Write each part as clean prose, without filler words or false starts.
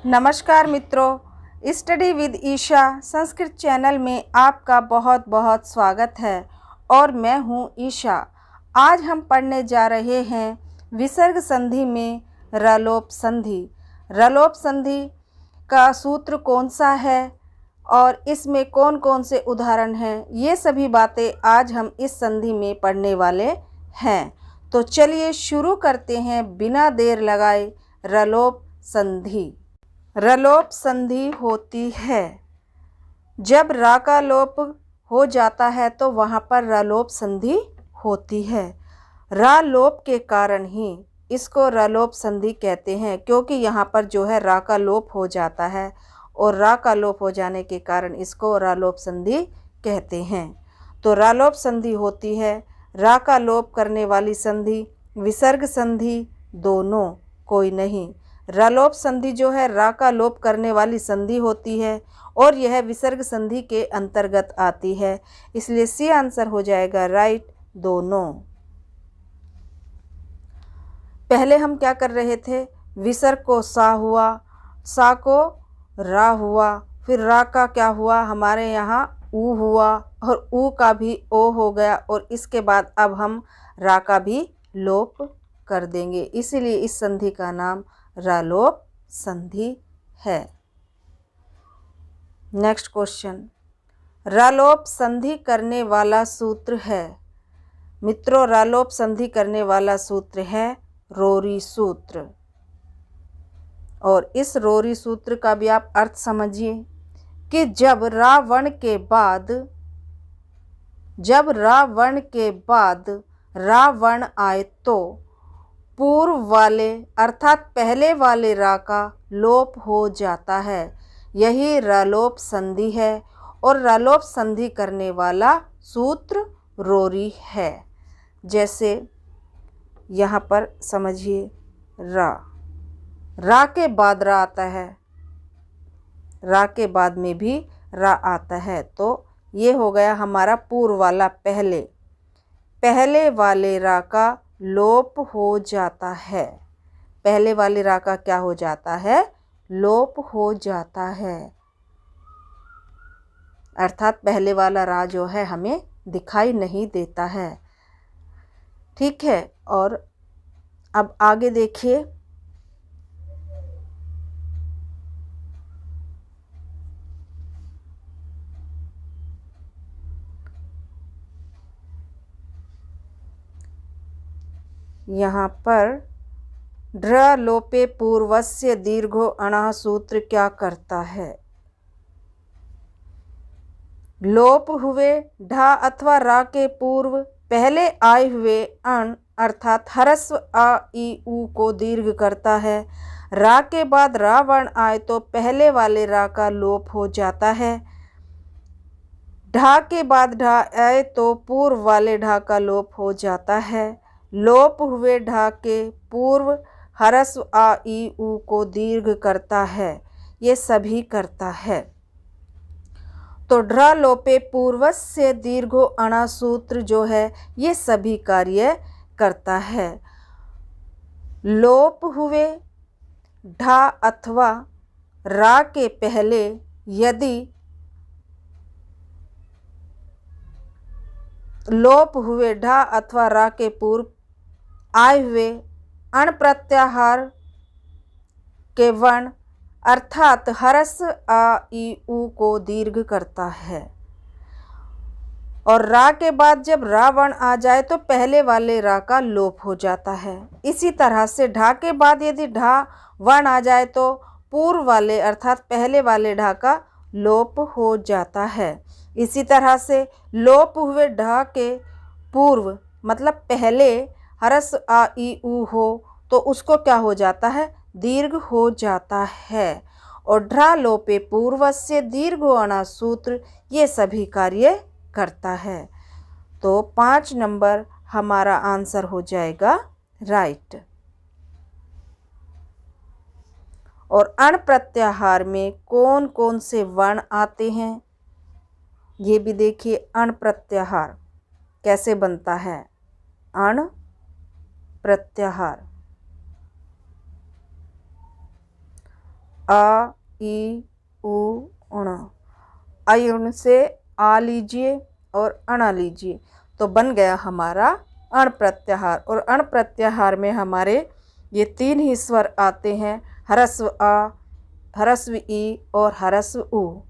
नमस्कार मित्रों, study with Isha Sanskrit channel में आपका बहुत बहुत स्वागत है और मैं हूँ ईशा। आज हम पढ़ने जा रहे हैं विसर्ग संधि में रलोप संधि। रलोप संधि का सूत्र कौन सा है और इसमें कौन कौन से उदाहरण हैं, ये सभी बातें आज हम इस संधि में पढ़ने वाले हैं। तो चलिए शुरू करते हैं बिना देर लगाए। रलोप संधि। रलोप संधि होती है जब रा का लोप हो जाता है तो वहाँ पर रलोप संधि होती है। रा लोप के कारण ही इसको रलोप संधि कहते हैं, क्योंकि यहाँ पर जो है रा का लोप हो जाता है और रा का लोप हो जाने के कारण इसको रलोप संधि कहते हैं। तो रलोप संधि होती है रा का लोप करने वाली संधि, विसर्ग संधि दोनों, कोई नहीं। रलोप संधि जो है रा का लोप करने वाली संधि होती है और यह विसर्ग संधि के अंतर्गत आती है, इसलिए सी आंसर हो जाएगा राइट, दोनों। पहले हम क्या कर रहे थे, विसर्ग को सा हुआ, सा को रा हुआ, फिर रा का क्या हुआ, हमारे यहाँ ऊ हुआ और ऊ का भी ओ हो गया और इसके बाद अब हम रा का भी लोप कर देंगे, इसीलिए इस संधि का नाम रलोप संधि है। नेक्स्ट क्वेश्चन, रलोप संधि करने वाला सूत्र है। मित्रों, रलोप संधि करने वाला सूत्र है रोरी सूत्र। और इस रोरी सूत्र का भी आप अर्थ समझिए कि जब रा वर्ण के बाद रा वर्ण आए तो पूर्व वाले अर्थात पहले वाले रा का लोप हो जाता है, यही रलोप संधि है और रलोप संधि करने वाला सूत्र रोरी है। जैसे यहाँ पर समझिए, रा के बाद रा आता है, रा के बाद में भी रा आता है, तो ये हो गया हमारा पूर्व वाला पहले वाले रा का लोप हो जाता है। पहले वाले रा का क्या हो जाता है, लोप हो जाता है, अर्थात पहले वाला रा जो है हमें दिखाई नहीं देता है। ठीक है, और अब आगे देखिए, यहाँ पर ड्र लोपे पूर्वस्य दीर्घो अणः सूत्र क्या करता है। लोप हुए ढा अथवा रा के पूर्व पहले आए हुए अण अर्थात ह्रस्व आ ई ऊ को दीर्घ करता है। रा के बाद रा वर्ण आए तो पहले वाले रा का लोप हो जाता है। ढा के बाद ढा आए तो पूर्व वाले ढा का लोप हो जाता है। लोप हुए ढा के पूर्व ह्रस्व आ ई ऊ को दीर्घ करता है, ये सभी करता है। तो ढ्र लोपे पूर्वस्य दीर्घो अणा सूत्र जो है ये सभी कार्य करता है। लोप हुए ढा अथवा रा के पहले यदि लोप हुए ढा अथवा रा के पूर्व आए हुए अण प्रत्याहार के वर्ण अर्थात ह्रस्व आ ई ऊ को दीर्घ करता है। और रा के बाद जब रा वर्ण आ जाए तो पहले वाले रा का लोप हो जाता है। इसी तरह से ढा के बाद यदि ढा वर्ण आ जाए तो पूर्व वाले अर्थात पहले वाले ढा का लोप हो जाता है। इसी तरह से लोप हुए ढा के पूर्व मतलब पहले ह्रस्व आ ई ऊ हो तो उसको क्या हो जाता है, दीर्घ हो जाता है। और ढ्रा लोपे पूर्वस्य दीर्घो अणा सूत्र ये सभी कार्य करता है। तो 5 नंबर हमारा आंसर हो जाएगा राइट। और अण प्रत्याहार में कौन कौन से वर्ण आते हैं ये भी देखिए। अण प्रत्याहार कैसे बनता है, अण प्रत्याहार आ ई उ ण। अयुण से आ लीजिए और अणा लीजिए तो बन गया हमारा अण प्रत्याहार। और अण प्रत्याहार में हमारे ये 3 ही स्वर आते हैं, ह्रस्व आ, ह्रस्व ई और ह्रस्व उ।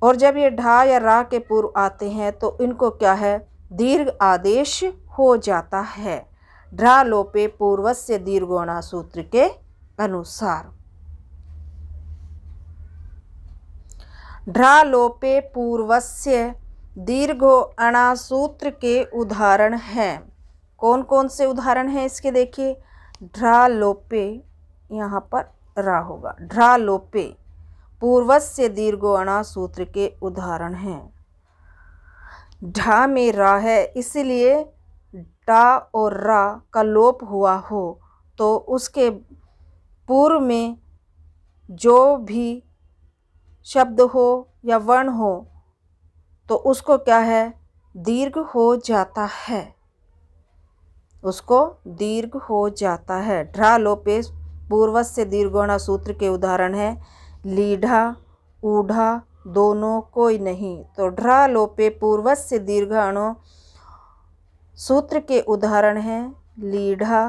और जब ये ढा या रा के पूर्व आते हैं तो इनको क्या है, दीर्घ आदेश हो जाता है, ढ्रा लोपे पूर्वस्य दीर्घोणा सूत्र के अनुसार। ढ्रा लोपे पूर्वस्य दीर्घो अणा सूत्र के उदाहरण हैं। कौन कौन से उदाहरण हैं इसके देखिए। ढ्रा लोपे, यहाँ पर रा होगा, ढ्रा लोपे पूर्वस्य दीर्घो अणा सूत्र के उदाहरण हैं। ढा में रा है, इसलिए डा और रा का लोप हुआ हो तो उसके पूर्व में जो भी शब्द हो या वर्ण हो तो उसको क्या है, दीर्घ हो जाता है, उसको दीर्घ हो जाता है। ढ्रा लोपे पूर्वस्य दीर्घोणा सूत्र के उदाहरण है लीढ़ा, ऊढ़ा दोनों कोई नहीं। तो ढ्रा लोपे पूर्वस्य दीर्घाणु सूत्र के उदाहरण हैं लीढ़ा,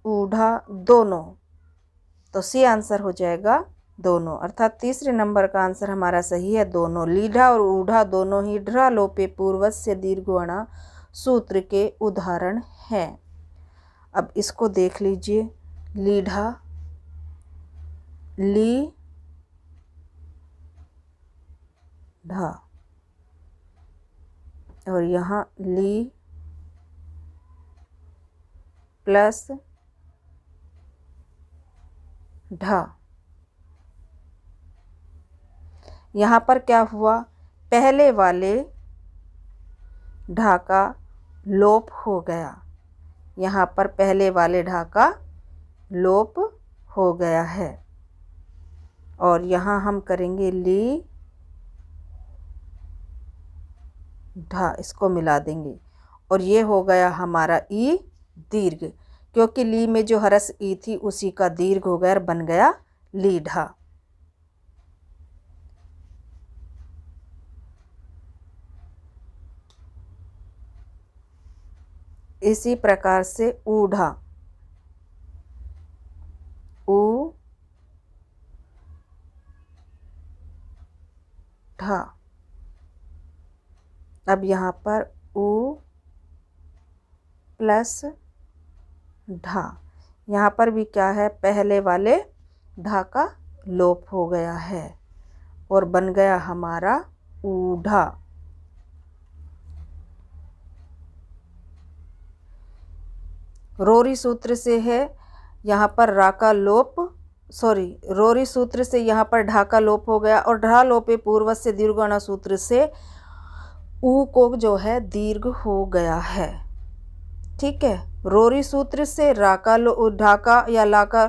ऊढ़ा दोनों। तो सी आंसर हो जाएगा दोनों, अर्थात तीसरे नंबर का आंसर हमारा सही है दोनों। लीढ़ा और ऊढ़ा दोनों ही ढ्रा लोपे पूर्वस्य दीर्घोणा सूत्र के उदाहरण हैं। अब इसको देख लीजिए, लीढ़ा, ली ढा, और यहाँ ली प्लस ढा। यहाँ पर क्या हुआ, पहले वाले ढा का लोप हो गया, यहाँ पर पहले वाले ढा का लोप हो गया है। और यहाँ हम करेंगे ली ढा, इसको मिला देंगे और ये हो गया हमारा ई दीर्घ, क्योंकि ली में जो हरस ई थी उसी का दीर्घ हो गया और बन गया लीढ़ा। इसी प्रकार से ऊढ़ा, ऊ ढा। अब यहाँ पर ऊ प्लस ढा, यहाँ पर भी क्या है, पहले वाले ढा का लोप हो गया है और बन गया हमारा ऊढ़ा। रोरी सूत्र से है, यहाँ पर रा का लोप, रोरी सूत्र से यहाँ पर ढा का लोप हो गया और ढा लोपे पूर्वस्य दीर्घोणा सूत्र से ऊ को जो है दीर्घ हो गया है। ठीक है, रोरी सूत्र से रा का ढाका या लाका,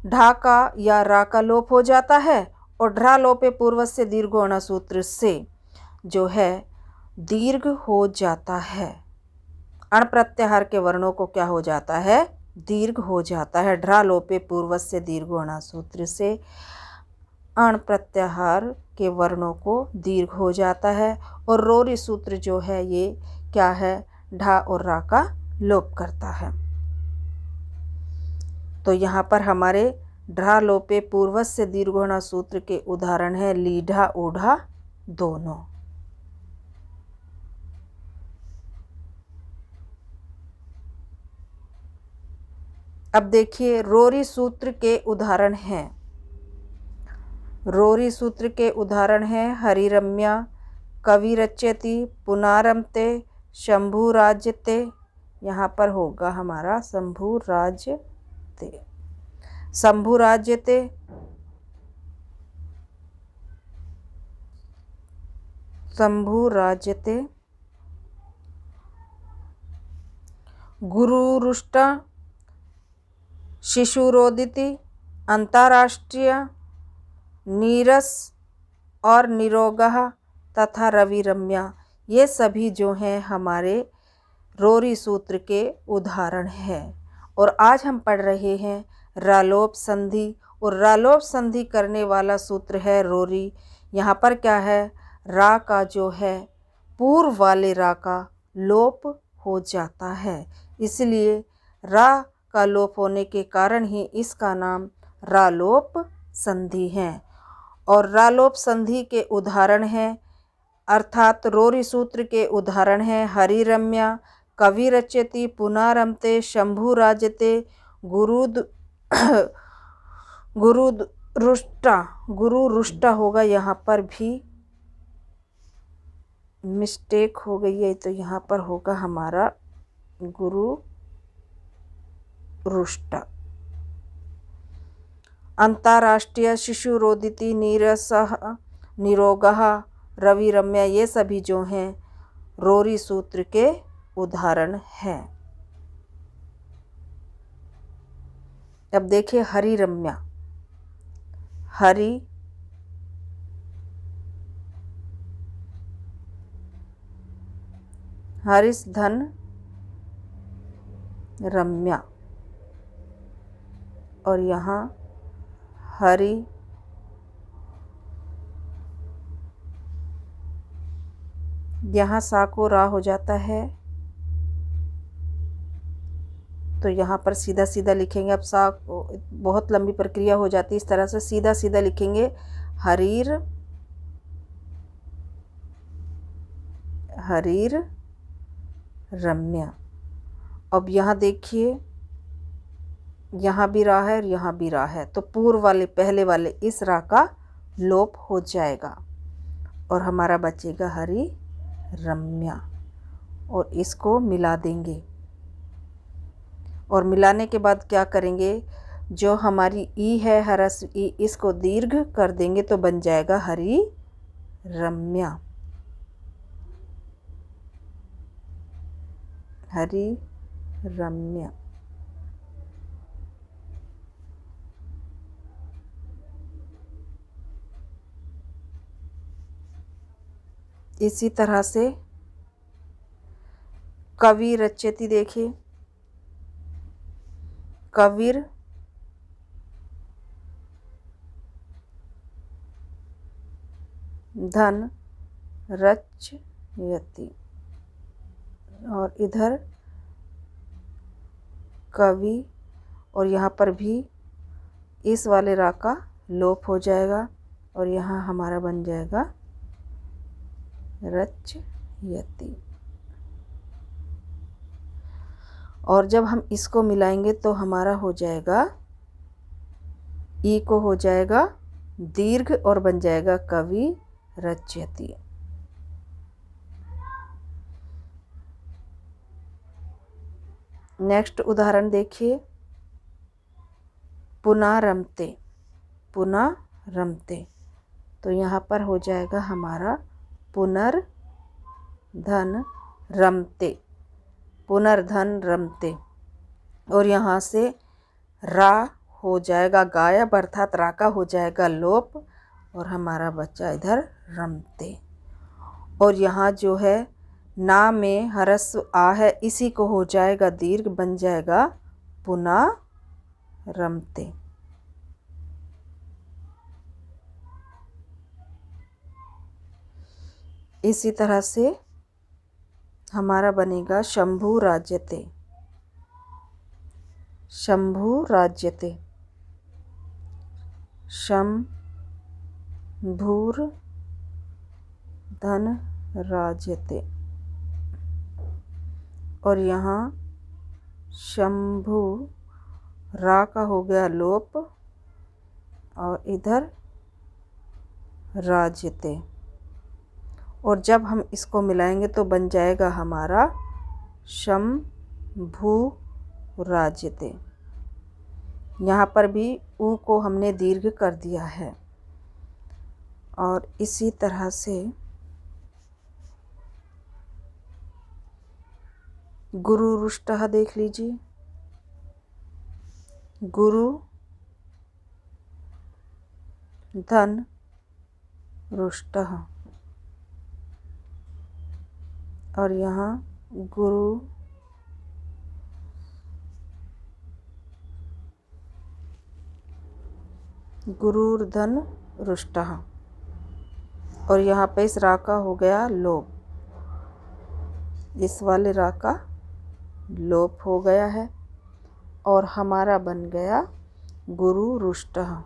ढाका या रा का लोप हो जाता है और ढ्रा लोपे पूर्वस्य दीर्घोणा सूत्र से जो है दीर्घ हो जाता है। अण प्रत्याहार के वर्णों को क्या हो जाता है, दीर्घ हो जाता है। ढ्रा लोपे पूर्वस्य दीर्घोणा सूत्र से अण प्रत्याहार के वर्णों को दीर्घ हो जाता है और रोरी सूत्र जो है ये क्या है, ढा और रा का लोप करता है। तो यहाँ पर हमारे ढ्रा लोपे पूर्वस्य दीर्घोणा सूत्र के उदाहरण है लीढ़ा, ऊढ़ा दोनों। अब देखिए रोरी सूत्र के उदाहरण हैं। रोरी सूत्र के उदाहरण हैं हरिरम्या, कवि रच्यति, पुनारमते, शंभु राज्यते। यहाँ पर होगा हमारा शंभु राज्यते, शंभु राज्यते, शंभु राज्यते, गुरुरुष्टा, शिशुरोदिति, अंतर्राष्ट्रीय, नीरस और निरोगः तथा रविरम्या, ये सभी जो हैं हमारे रोरी सूत्र के उदाहरण हैं। और आज हम पढ़ रहे हैं रालोप संधि और रालोप संधि करने वाला सूत्र है रोरी। यहाँ पर क्या है, रा का जो है पूर्व वाले रा का लोप हो जाता है, इसलिए रा का लोप होने के कारण ही इसका नाम रालोप संधि है। और रालोप संधि के उदाहरण हैं, अर्थात रोरी सूत्र के उदाहरण हैं हरिरम्या, कवि रचयति, पुनः रमते, शंभु राजते, गुरु रुष्टा होगा, यहाँ पर भी मिस्टेक हो गई है, तो यहाँ पर होगा हमारा गुरु रुष्टा। अंतर्राष्ट्रीय शिशु रोदिति, नीरसः, निरोगः, रवि रम्या, ये सभी जो हैं रोरी सूत्र के उदाहरण हैं। अब देखिए हरि रम्या, हरि हरिस धन रम्या, और यहाँ हरि यहाँ सा को रा हो जाता है, तो यहाँ पर सीधा सीधा लिखेंगे। अब सा बहुत लंबी प्रक्रिया हो जाती है, इस तरह से सीधा सीधा लिखेंगे हरीर हरीर रम्या। अब यहाँ देखिए, यहाँ भी रा है और यहाँ भी रा है, तो पूर्व वाले पहले वाले इस रा का लोप हो जाएगा और हमारा बचेगा हरि रम्या। और इसको मिला देंगे, और मिलाने के बाद क्या करेंगे, जो हमारी ई है हरस ई, इसको दीर्घ कर देंगे तो बन जाएगा हरि रम्या, हरि रम्या। इसी तरह से कवि रचयति, देखिए कविर धन रचयति, और इधर कवि, और यहाँ पर भी इस वाले रा का लोप हो जाएगा और यहाँ हमारा बन जाएगा रचयति। और जब हम इसको मिलाएंगे तो हमारा हो जाएगा, ई को हो जाएगा दीर्घ और बन जाएगा कवि रचयति। नेक्स्ट उदाहरण देखिए, पुनः रमते, पुनः रमते, तो यहाँ पर हो जाएगा हमारा पुनर्धन रमते, पुनर्धन रमते, और यहाँ से रा हो जाएगा गायब, अर्थात रा का हो जाएगा लोप और हमारा बच्चा इधर रमते। और यहाँ जो है ना में हरस्व आ है, इसी को हो जाएगा दीर्घ, बन जाएगा पुनः रमते। इसी तरह से हमारा बनेगा शंभु राज्यते, शंभु राज्यते, शंभुर धन राज्यते, और यहाँ शंभु रा का हो गया लोप और इधर राज्यते, और जब हम इसको मिलाएंगे तो बन जाएगा हमारा शंभु राज्यते। यहाँ पर भी ऊ को हमने दीर्घ कर दिया है। और इसी तरह से गुरु रुष्टः देख लीजिए, गुरु धन रुष्टः, और यहाँ गुरु गुरुर्धन रुष्टः। और यहाँ पे इस रा का हो गया लोप, इस वाले रा का लोप हो गया है और हमारा बन गया गुरु रुष्टः।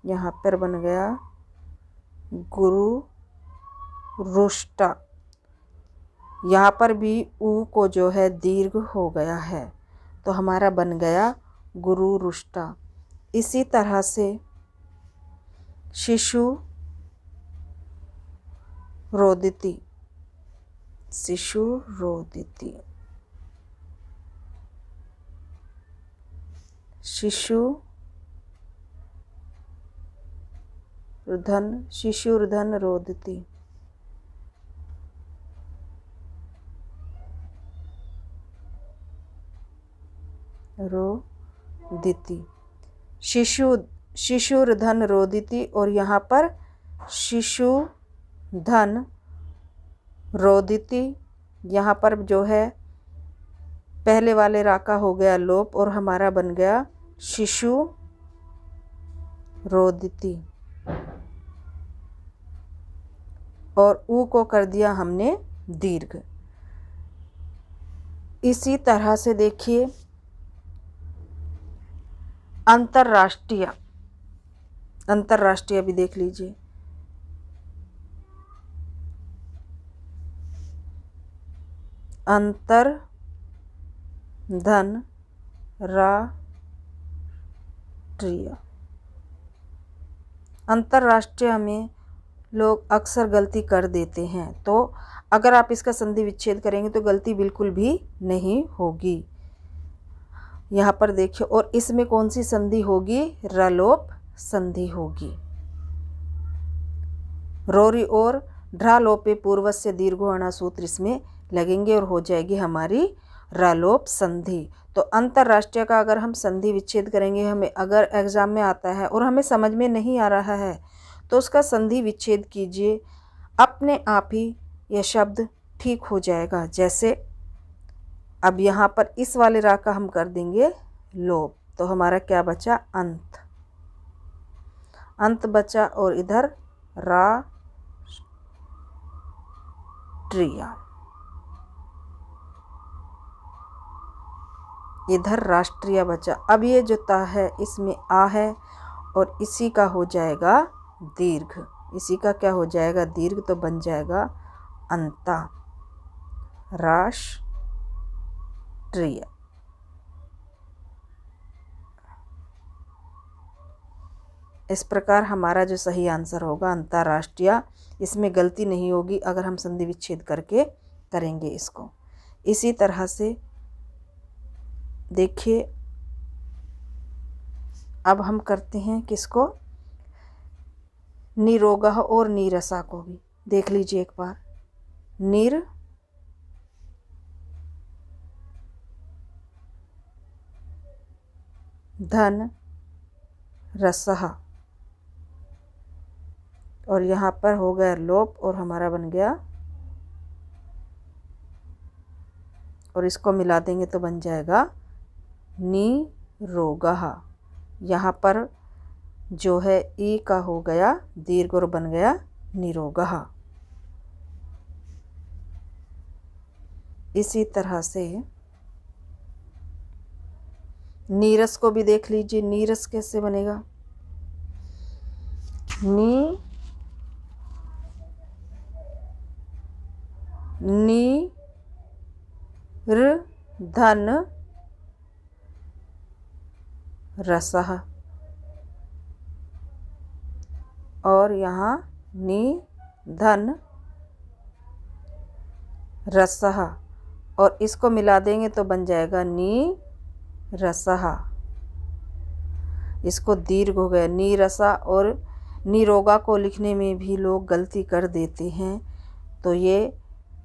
यहाँ पर बन गया गुरु रुष्टा। यहाँ पर भी ऊ को जो है दीर्घ हो गया है तो हमारा बन गया गुरु रुष्टा। इसी तरह से शिशु रोदिति, शिशु रोदिति, शिशुर्धन रोदिति। रोदिति, शिशुर्धन रोदिति। और यहाँ पर शिशु धन रोदिति, यहाँ पर जो है पहले वाले रा का हो गया लोप और हमारा बन गया शिशु रोदिति। और ऊ को कर दिया हमने दीर्घ। इसी तरह से देखिए अंतर्राष्ट्रीय, अंतर्राष्ट्रीय भी देख लीजिए। अंतर्धन राष्ट्रीय। अंतर्राष्ट्रीय में लोग अक्सर गलती कर देते हैं, तो अगर आप इसका संधि विच्छेद करेंगे तो गलती बिल्कुल भी नहीं होगी। यहाँ पर देखिए, और इसमें कौन सी संधि होगी? रलोप संधि होगी। रोरी और ढ्रालोपे पूर्वस्य दीर्घो अणा सूत्र इसमें लगेंगे और हो जाएगी हमारी रलोप संधि। तो अंतर्राष्ट्रीय का अगर हम संधि विच्छेद करेंगे, हमें अगर एग्जाम में आता है और हमें समझ में नहीं आ रहा है तो उसका संधि विच्छेद कीजिए, अपने आप ही यह शब्द ठीक हो जाएगा। जैसे अब यहाँ पर इस वाले रा का हम कर देंगे लोप, तो हमारा क्या बचा? अंत, अंत बचा। और इधर राष्ट्रीय, इधर राष्ट्रीय बचा। अब ये जो ता है इसमें आ है और इसी का हो जाएगा दीर्घ, इसी का क्या हो जाएगा? दीर्घ। तो बन जाएगा अंता राष्ट्रीय। इस प्रकार हमारा जो सही आंसर होगा अंतर्राष्ट्रीय। इसमें गलती नहीं होगी अगर हम संधि विच्छेद करके करेंगे इसको। इसी तरह से देखिए अब हम करते हैं किसको? निरोगः और नीरसा को भी देख लीजिए एक बार। धन रसः, और यहाँ पर हो गया लोप और हमारा बन गया, और इसको मिला देंगे तो बन जाएगा निरोगः। यहाँ पर जो है ई का हो गया दीर्घ और बन गया निरोगः। इसी तरह से नीरस को भी देख लीजिए। नीरस कैसे बनेगा? धन रसः, और यहाँ धन रसः, और इसको मिला देंगे तो बन जाएगा रसः। इसको दीर्घ हो गया नीरसा। और निरोगा को लिखने में भी लोग गलती कर देते हैं, तो ये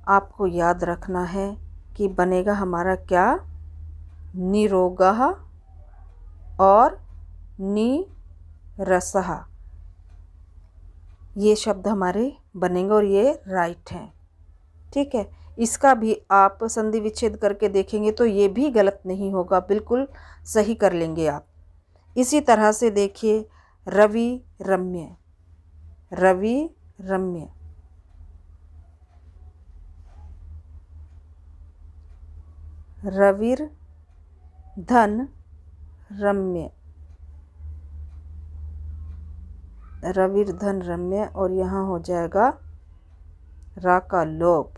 आपको याद रखना है कि बनेगा हमारा क्या? निरोगः और नीरसः, ये शब्द हमारे बनेंगे और ये राइट हैं। ठीक है। इसका भी आप संधि विच्छेद करके देखेंगे तो ये भी गलत नहीं होगा, बिल्कुल सही कर लेंगे आप। इसी तरह से देखिए रवि रम्य, रवि रम्य, रविर धन रम्य, रविर धन रम्य। और यहाँ हो जाएगा रा का लोप,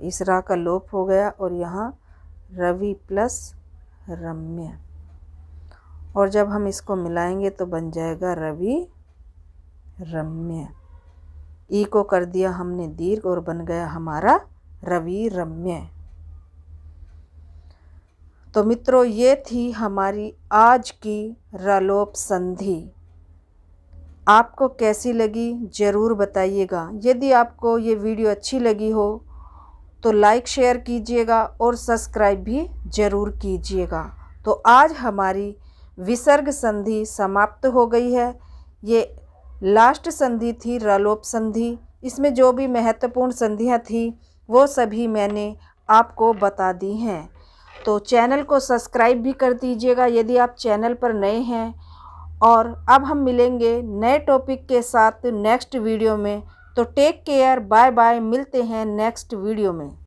इस रा का लोप हो गया और यहाँ रवि प्लस रम्य। और जब हम इसको मिलाएंगे तो बन जाएगा रवि रम्य। ई को कर दिया हमने दीर्घ और बन गया हमारा रवि रम्य। तो मित्रों, ये थी हमारी आज की रलोप संधि। आपको कैसी लगी ज़रूर बताइएगा। यदि आपको ये वीडियो अच्छी लगी हो तो लाइक शेयर कीजिएगा और सब्सक्राइब भी ज़रूर कीजिएगा। तो आज हमारी विसर्ग संधि समाप्त हो गई है। ये लास्ट संधि थी रलोप संधि। इसमें जो भी महत्वपूर्ण संधियाँ थी वो सभी मैंने आपको बता दी हैं। तो चैनल को सब्सक्राइब भी कर दीजिएगा यदि आप चैनल पर नए हैं। और अब हम मिलेंगे नए टॉपिक के साथ नेक्स्ट वीडियो में। तो टेक केयर, बाय बाय, मिलते हैं नेक्स्ट वीडियो में।